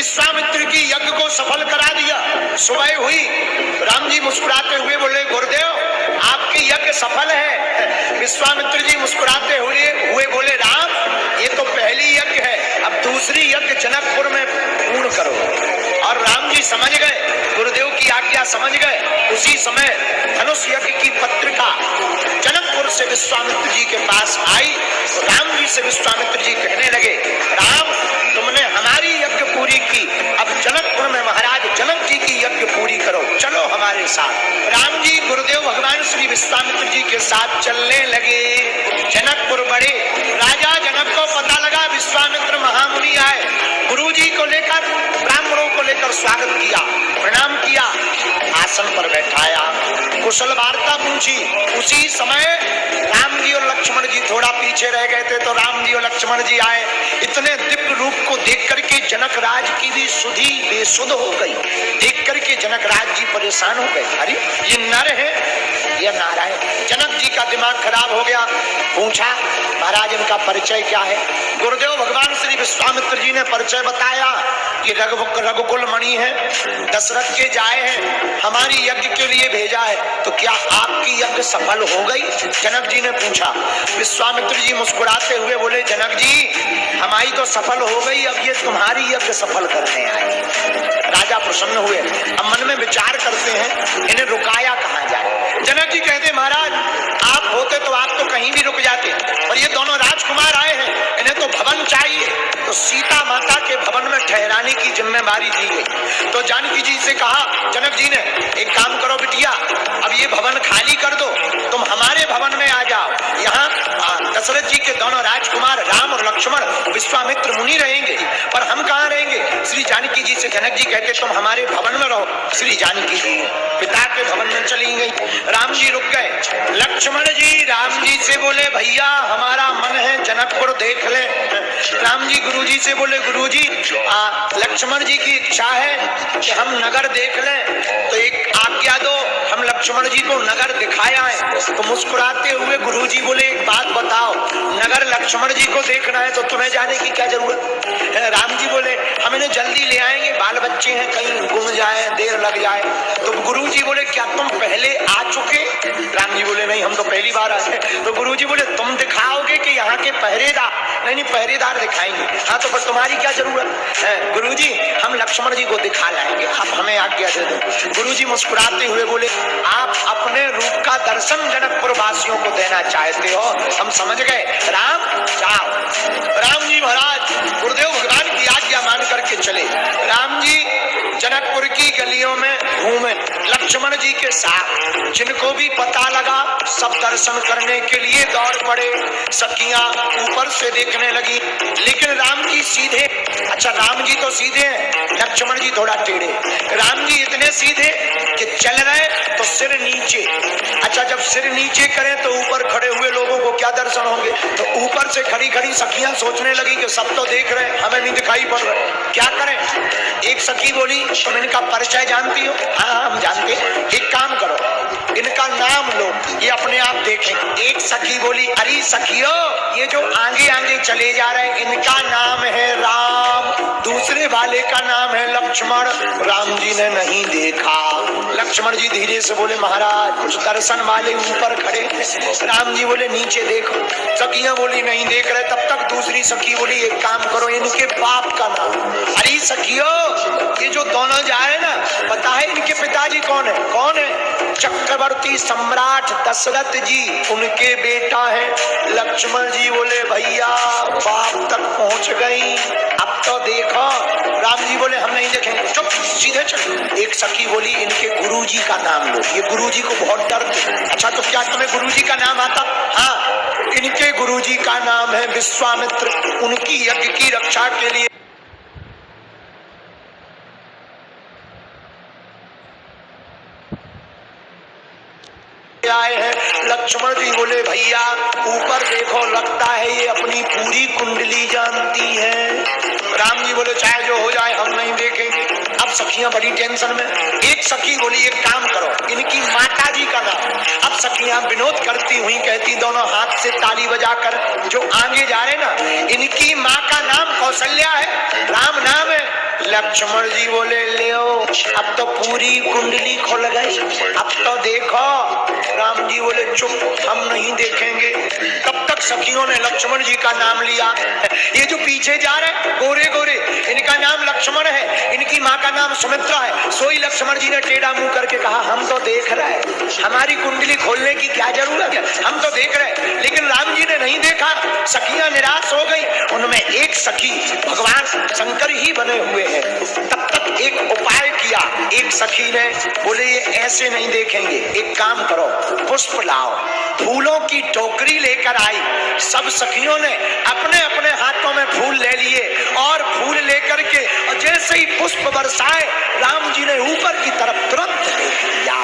विश्वामित्र की यज्ञ को सफल करा दिया। सुबह हुई, राम जी मुस्कुराते हुए बोले गुरुदेव आपके यज्ञ सफल है। विश्वामित्र जी मुस्कुराते हुए बोले राम ये तो पहली यज्ञ है, अब दूसरी यज्ञ जनकपुर में पूर्ण करो। और राम जी समझ गए, गुरुदेव की आज्ञा समझ गए। उसी समय धनुष यज्ञ की पत्रिका जनकपुर से विश्वामित्र जी के पास आई। तो राम जी से विश्वामित्र जी कहने लगे राम तुमने हमारी यज्ञ पूरी की, अब जनकपुर में महाराज जनक जी की यज्ञ पूरी करो, चलो हमारे साथ। राम जी गुरुदेव भगवान श्री विश्वामित्र जी के साथ चलने लगे। जनकपुर बढ़े। राजा जनक को पता लगा विश्वामित्र महामुनि आए। गुरु जी को लेकर, ब्राह्मणों को लेकर स्वागत किया, प्रणाम किया, आसन पर बैठाया, कुशल वार्ता पूछी। उसी समय राम जी और लक्ष्मण जी थोड़ा पीछे रह गए थे, तो राम जी और लक्ष्मण जी आए। इतने दिव्य रूप को देख करके जनक राज की भी सुधि बेसुध हो गई। देख करके जनक राज जी परेशान हो गए, अरे ये नर है या नारायण। जनक जी का दिमाग खराब हो गया। पूछा महाराज इनका परिचय क्या है। गुरुदेव भगवान श्री विश्वामित्र जी ने परिचय बताया, ये रघुकुल मणि है, दशरथ के जाए हैं, हमारी यज्ञ के लिए भेजा है। तो क्या आपकी यज्ञ सफल हो गई? जनक जी ने पूछा। विश्वामित्र जी मुस्कुराते हुए बोले जनक जी हमारी तो सफल हो गई, अब ये तुम्हारी यज्ञ सफल करने आए। राजा प्रसन्न हुए। अब मन में विचार करते हैं इन्हें रुकाया कहाँ जाए। जनक जी कहते महाराज आप होते तो आप तो कहीं भी रुक जाते, और ये दोनों राजकुमार आए हैं, इन्हें तो भवन चाहिए। तो सीता माता के भवन में ठहराने की जिम्मेदारी दी गई। तो जानकी जी से कहा जनक जी ने एक काम करो बिटिया, अब ये भवन खाली कर दो, तुम हमारे भवन में आ जाओ। यहाँ दशरथ जी के दोनों राजकुमार राम और लक्ष्मण विश्वामित्र मुनि रहेंगे, पर हम कहाँ रहेंगे? श्री जानकी जी से जनक जी कहते तुम हमारे भवन में रहो। श्री जानकी जी पिता के भवन में चली गई। राम जी रुक गए। लक्ष्मण जी राम जी से बोले भैया हमारा मन है जनकपुर देख ले। राम जी गुरु जी से बोले गुरु जी लक्ष्मण जी की इच्छा है कि हम नगर देख लें, तो एक आज्ञा दो, हम लक्ष्मण जी को नगर दिखाया है। तो मुस्कुराते हुए गुरु जी बोले एक बात बताओ, नगर लक्ष्मण जी को देखना है तो तुम्हें जाने की क्या जरूरत? राम जी बोले हम इन्हें जल्दी ले आएंगे, बाल बच्चे हैं, कहीं गुम जाए, देर लग जाए। तो गुरु जी बोले क्या तुम पहले आ चुके? राम जी बोले नहीं हम तो पहली बार आए। तो गुरु जी बोले तुम दिखाओगे कि यहाँ के पहरेदार? नहीं पहरेदार दिखाएंगे। हाँ तो पर तुम्हारी क्या जरूरत है? गुरु जी हम लक्ष्मण जी को दिखा लाएंगे, आप हमें आज्ञा दे दो। गुरु जी मुस्कुराते हुए बोले आप अपने रूप का दर्शन जनकपुर वासियों को देना चाहते हो, हम समझ गए, राम जाओ। राम जी महाराज गुरुदेव भगवान की आज्ञा मान करके चले। राम जी जनकपुर की गलियों में घूमे लक्ष्मण जी के साथ। जिनको भी पता लगा सब दर्शन करने के लिए दौड़ पड़े। सखियां ऊपर से देखने लगी, लेकिन राम जी सीधे, अच्छा राम जी तो सीधे हैं, लक्ष्मण जी थोड़ा टेढ़े। राम जी इतने सीधे कि चल रहे तो सिर नीचे। अच्छा जब सिर नीचे करें तो ऊपर खड़े हुए लोगों को क्या दर्शन होंगे? तो ऊपर से खड़ी खड़ी सखियां सोचने लगी कि सब तो देख रहे हैं, हमें नहीं दिखाई पड़ रहा, क्या करें? एक सखी बोली तुम इनका परिचय जानती हो? हाँ हम जानते हैं। एक काम करो इनका नाम लो, ये अपने आप देखें। एक सखी बोली अरे सखियो ये जो आगे आगे चले जा रहे हैं इनका नाम है राम, दूसरे वाले का नाम है लक्ष्मण। राम जी ने नहीं देखा। लक्ष्मण जी धीरे से बोले महाराज कुछ दर्शन वाले ऊपर खड़े। राम जी बोले नीचे देखो। सखियां बोली नहीं देख रहे। तब तक दूसरी सखी बोली एक काम करो इनके बाप का नाम। अरे सखियो ये जो दोनों जा रहे ना, पता है इनके पिताजी कौन है? कौन है? चक्रवर्ती सम्राट दशरथ जी, उनके बेटा है। लक्ष्मण जी बोले भैया बाप तक पहुंच गई, अब तो देखो। राम जी बोले हम नहीं देखेंगे, चुप सीधे चलो। एक सखी बोली इनके गुरुजी का नाम लो, ये गुरुजी को बहुत डरते। अच्छा तो क्या तुम्हें गुरुजी का नाम आता? हाँ इनके गुरुजी का नाम है विश्वामित्र, उनकी यज्ञ की रक्षा के लिए आए हैं। लक्ष्मण जी बोले भैया ऊपर देखो, लगता है ये अपनी पूरी कुंडली जानती है। राम जी बोले चाहे जो हो जाए हम नहीं देखेंगे। अब सखियां बड़ी टेंशन में। एक सखी बोली एक काम करो, इनकी माता जी का नाम। अब सखियां विनोद करती हुई कहती दोनों हाथ से ताली बजाकर, जो आगे जा रहे ना, इनकी माँ का नाम कौशल्या है, राम नाम है। लक्ष्मण जी बोले ले अब तो पूरी कुंडली खुल गई, अब तो देखो। राम जी बोले चुप, हम नहीं देखेंगे। तब तक सखियों ने लक्ष्मण जी का नाम लिया। ये जो पीछे जा रहे गोरे गोरे, इनका नाम लक्ष्मण है, इनकी माँ का नाम सुमित्रा है। सोई लक्ष्मण जी ने टेढ़ा मुंह करके कहा हम तो देख रहे हैं, हमारी कुंडली खोलने की क्या जरूरत है, हम तो देख रहे हैं। लेकिन राम जी ने नहीं देखा। सखियां निराश हो गई। उनमें एक सखी भगवान शंकर ही बने हुए हैं। तब तक एक उपाय किया। एक सखी ने बोले ये ऐसे नहीं देखेंगे, एक काम करो, पुष्प लाओ। फूलों की टोकरी लेकर आई। सब सखियों ने अपने अपने हाथों में फूल ले लिए और फूल लेकर के, और जैसे ही पुष्प बरसाए, राम जी ने ऊपर की तरफ तुरंत देख लिया।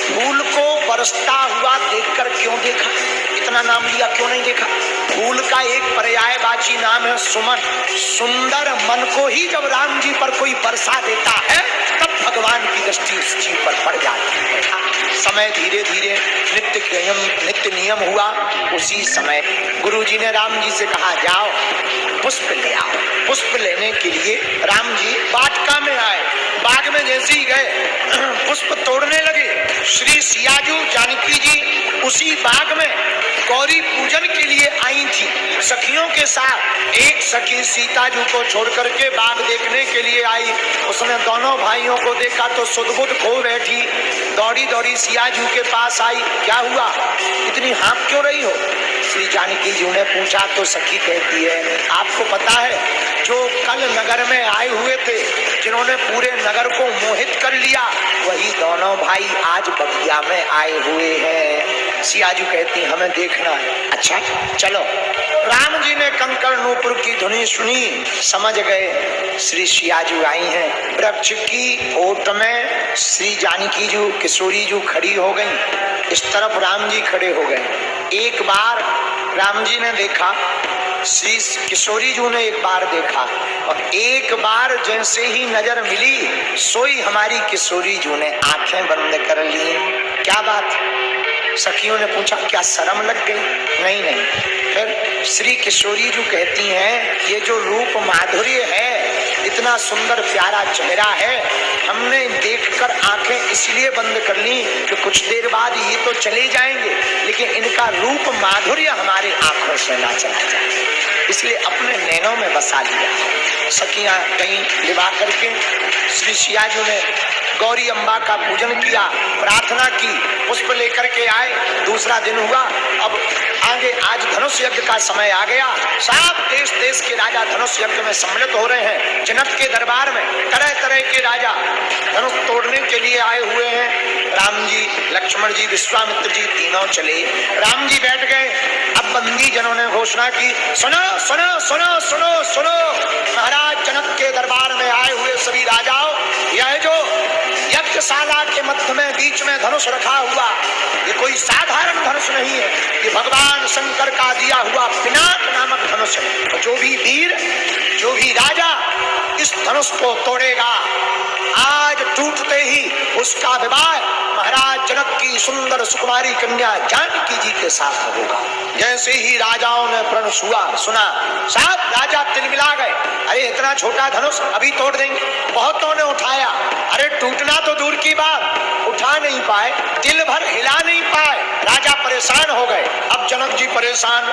फूल को बरसता हुआ देखकर क्यों देखा, इतना नाम लिया क्यों नहीं देखा? फूल का एक पर्यायवाची नाम है सुमन। सुंदर मन को ही जब राम जी पर कोई बरसा देता है, तब भगवान की दृष्टि उस जीव पर पड़ जाती है। समय धीरे धीरे नित्य नियम हुआ। उसी समय गुरु जी ने राम जी से कहा जाओ पुष्प ले आओ। पुष्प लेने के लिए राम जी वाटिका में आए। बाग में जैसे ही गए पुष्प तोड़ने लगे। श्री सियाजू जानकी जी उसी बाग में गौरी पूजन के लिए आई थी सखियों के साथ। एक सखी सीता जी को छोड़ करके बाग देखने के लिए आई। उसने दोनों भाइयों को देखा तो सुध-बुध खो बैठी। दौड़ी दौड़ी सियाजू के पास आई। क्या हुआ, इतनी हाँफ क्यों रही हो? श्री जानकी जी ने पूछा तो सखी कहती है आपको पता है जो कल नगर में आए हुए थे, जिन्होंने पूरे नगर को मोहित कर लिया, वही दोनों भाई आज बगिया में आए हुए हैं। सियाजू कहती हमें देखना है। अच्छा चलो। राम जी ने कंकड़ नूपुर की धुनी सुनी, समझ गए श्री सियाजू आई हैं। वृक्ष की ओट में श्री जानकी जी किशोरी जी खड़ी हो गई। इस तरफ राम जी खड़े हो गए। एक बार राम जी ने देखा, श्री किशोरी जी ने एक बार देखा, और एक बार जैसे ही नजर मिली, सोई हमारी किशोरी जी ने आंखें बंद कर ली। क्या बात? सखियों ने पूछा क्या शर्म लग गई? नहीं नहीं। फिर श्री किशोरी जी कहती हैं ये जो रूप माधुर्य है, इतना सुंदर प्यारा चेहरा है, हमने देखकर आंखें इसलिए बंद कर ली कि कुछ देर बाद ये तो चले जाएंगे, लेकिन इनका रूप माधुर्य हमारे आंखों से ना चला जाए, इसलिए अपने नैनों में बसा लिया। सखियां कहीं लिवा करके श्री सियाजू ने गौरी अम्बा का पूजन किया, प्रार्थना की, पुष्प लेकर के आए। दूसरा दिन हुआ। अब आगे आज धनुष यज्ञ का समय आ गया। सब देश देश के राजा धनुष यज्ञ में सम्मिलित हो रहे हैं। जनक के दरबार में तरह तरह के राजा धनुष तोड़ने के लिए आए हुए हैं। राम जी, लक्ष्मण जी, विश्वामित्र जी तीनों चले। राम जी बैठ गए। अब बंदी जनों ने घोषणा की सुनो सुनो सुनो सुनो सुनो, महाराज जनक के दरबार में आए हुए सभी राजाओं, यह जो यज्ञशाला के मध्य में बीच में धनुष रखा हुआ, ये कोई साधारण धनुष नहीं है, ये भगवान शंकर का दिया हुआ पिनाक नामक धनुष है। जो भी वीर, जो भी राजा इस धनुष को तोड़ेगा, आज टूटते ही उसका विवाह महाराज जनक की सुंदर सुकुमारी कन्या जानकी जी के साथ होगा। जैसे ही राजाओं ने प्रण सुना, सब राजा तिलमिला गए। अरे इतना छोटा धनुष अभी तोड़ देंगे। बहुतों ने उठाया, अरे टूटना तो दूर की बात, उठा नहीं पाए, तिल भर हिला नहीं पाए। राजा परेशान हो गए। अब जनक जी परेशान,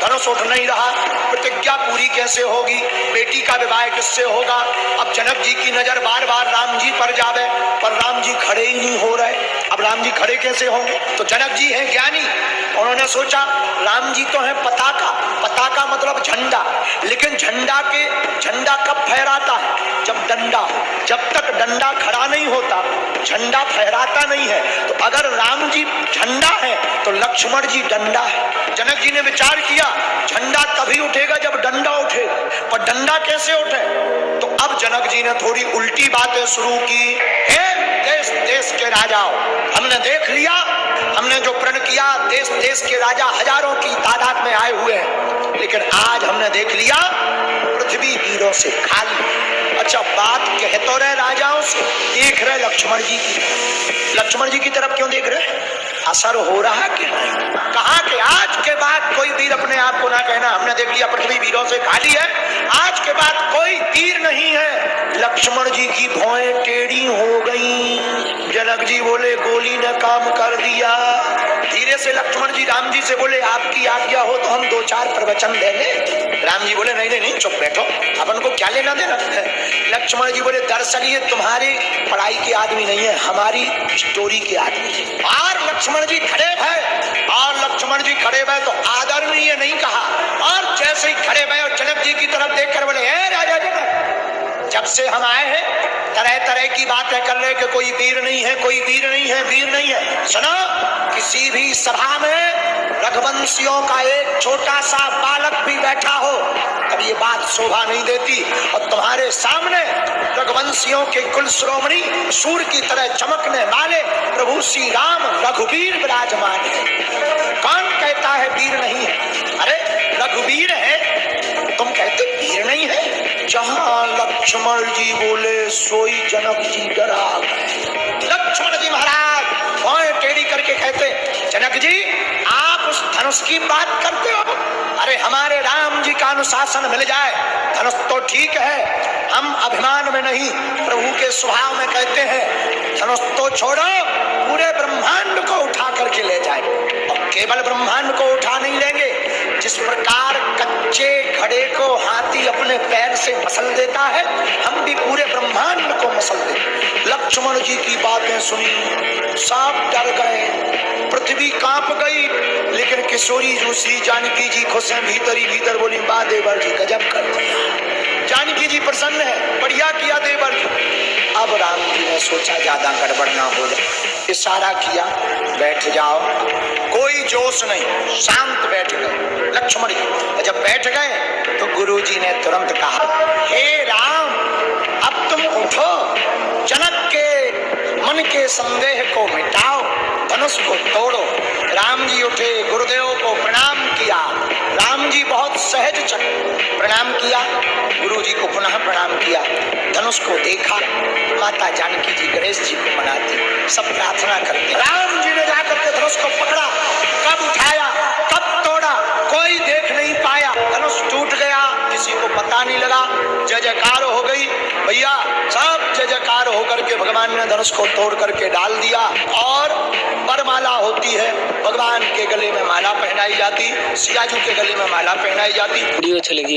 धनुष उठ नहीं रहा, प्रतिज्ञा पूरी कैसे होगी, बेटी का विवाह किससे होगा। अब जनक जी की नजर बार बार राम जी पर जावे, पर राम जी खड़े ही नहीं हो रहे। अब राम जी खड़े कैसे होंगे? तो जनक जी हैं ज्ञानी, उन्होंने सोचा राम जी तो है पताका, पताका मतलब झंडा, लेकिन झंडा कब फहराता है? जब डंडा हो। जब तक डंडा खड़ा नहीं होता, झंडा फहराता नहीं है। तो अगर राम जी झंडा है तो लक्ष्मण जी डंडा है। जनक जी ने विचार किया झंडा तभी उठेगा जब डंडा उठेगा, पर डंडा कैसे उठे? तो अब जनक जी ने थोड़ी उल्टी बातें शुरू की। हे देश देश के राजाओं, हमने देख लिया, हमने जो प्रण किया, देश देश के राजा हजारों की तादाद में आए हुए हैं, लेकिन आज हमने देख लिया पृथ्वी वीरों से खाली। अच्छा, बात कह तो रहे राजाओं से, देख रहे लक्ष्मण जी की। लक्ष्मण जी की तरफ क्यों देख रहे? असर हो रहा कि नहीं? कहा कि आज के बाद कोई वीर अपने आप को ना कहना हमने देख लिया पृथ्वी वीरों से खाली है, आज के बाद कोई वीर नहीं है। लक्ष्मण जी की भौएं टेढ़ी हो गई। जनक जी बोले गोली ने काम कर दिया। धीरे से लक्ष्मण जी राम जी से बोले आपकी आज्ञा हो तो हम 2-4 प्रवचन दे लें। राम जी बोले नहीं नहीं नहीं, चुप बैठो, अपन को क्या लेना देना। लक्ष्मण जी बोले दरअसल ये तुम्हारी पढ़ाई के आदमी नहीं है, हमारी स्टोरी के आदमी है। और लक्ष्मण जी खड़े भय तो आदरणीय नहीं कहा, और जैसे ही खड़े भय और जनक जी की तरफ देखकर बोले हे राजा जनक, जब से हम आए हैं तरह तरह की बातें कर रहे कि कोई वीर नहीं है, कोई वीर नहीं है, वीर नहीं है। सुनो, किसी भी सभा में रघुवंशियों का एक छोटा सा बालक भी बैठा हो तब ये बात शोभा नहीं देती, और तुम्हारे सामने रघुवंशियों के कुल श्रोमणी सूर्य की तरह चमकने वाले प्रभु श्री राम रघुवीर विराजमान है। कौन कहता है वीर नहीं है? अरे रघुवीर है, तुम कहते वीर नहीं है। जहां लक्ष्मण जी बोले सोई जनक जी डरा गए। लक्ष्मण जी महाराज भौएं टेढ़ी करके कहते जनक जी आप उस धनुष की बात करते हो? अरे हमारे राम जी का अनुशासन मिल जाए, धनुष तो ठीक है, हम अभिमान में नहीं प्रभु के स्वभाव में कहते हैं धनुष तो छोड़ो, पूरे ब्रह्मांड को उठा करके ले जाए। और केवल ब्रह्मांड को उठा नहीं लेंगे, जिस प्रकार कच्चे घड़े को हाथी अपने पैर से मसल देता है, हम भी पूरे ब्रह्मांड को मसल देंगे। लक्ष्मण जी की बातें सुनी, सब डर गए, पृथ्वी कांप गई, लेकिन किशोरी दूसरी जानकी जी खुश हैं, भीतर ही भीतर बोली वाह देवर जी गजब कर दिया, जानकी जी प्रसन्न है, बढ़िया किया देवर जी। अब राम जी ने सोचा ज्यादा गड़बड़ ना हो जाए, इशारा किया बैठ जाओ, कोई जोश नहीं, शांत बैठ गए लक्ष्मण जी। जब बैठ गए तो गुरु जी ने तुरंत कहा हे राम अब तुम उठो, जनक के मन के संदेह को मिटाओ, धनुष को तोड़ो। राम जी उठे, गुरुदेव को प्रणाम किया। राम जी बहुत सहज प्रणाम किया, गुरु जी को पुनः प्रणाम किया, धनुष को देखा, माता जानकी जी गणेश जी को मनाती, सब प्रार्थना करते। राम जी ने जाकर के धनुष को पकड़ा, कब उठाया कब तोड़ा कोई देख नहीं पाया, धनुष टूट गया, किसी को पता नहीं लगा, जय जयकार हो गई। भैया सब जय जयकार होकर के भगवान ने धनुष को तोड़ करके डाल दिया। और वरमाला होती है, भगवान के गले में माला पहनाई जाती, सियाजू के गले में माला पहनाई जाती। वीडियो अच्छी लगी।